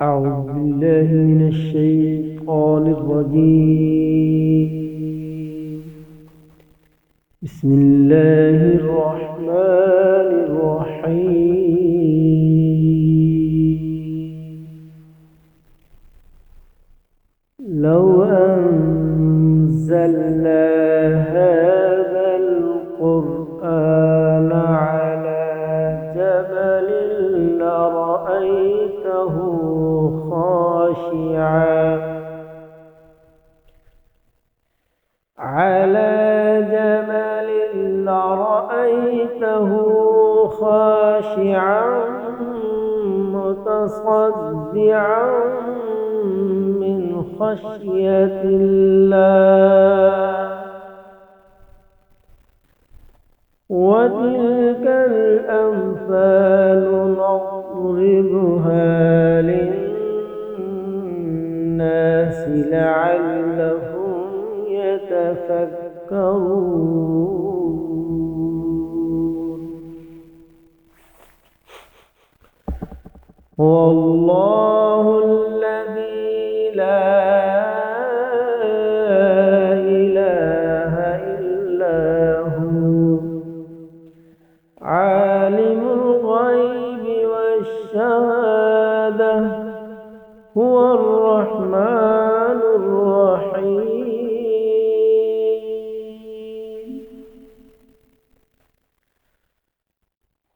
أعوذ بالله من الشيطان الرجيم. بسم الله الرحمن الرحيم. لو أنزلنا هذا القرآن على جبل لرأيته خاشعا متصدعا من خشية الله. وتلك الأمثال نضربها للناس لعلهم يتفكرون. والله الذي لا إله إلا هو عالم الغيب والشهادة هو الرحمن الرحيم.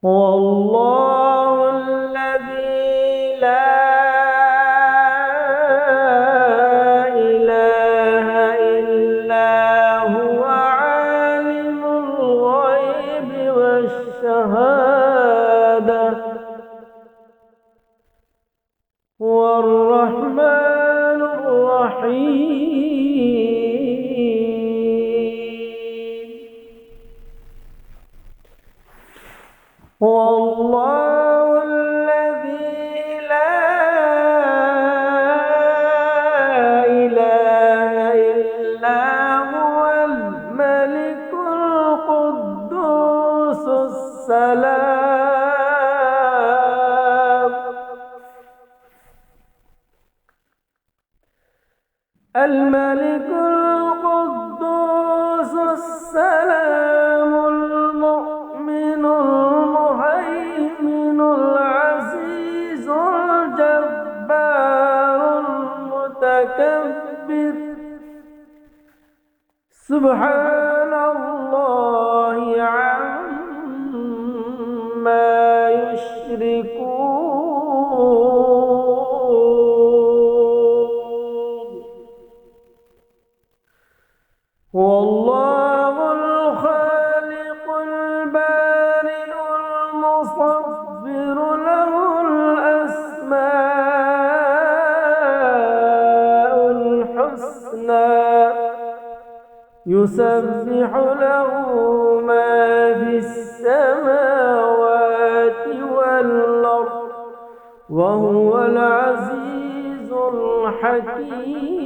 والله الذي لا إله إلا هو عالم الغيب والشهادة هو الرحمن الرحيم. والله الذي لا إله إلا هو الملك القدوس السلام الملك القدوس السلام المؤمن المهيمن العزيز الجبار المتكبر سبحان الله عما يشركون. والله الخالق البارئ المصور له الأسماء الحسنى يسبح له ما في السماوات والأرض وهو العزيز الحكيم.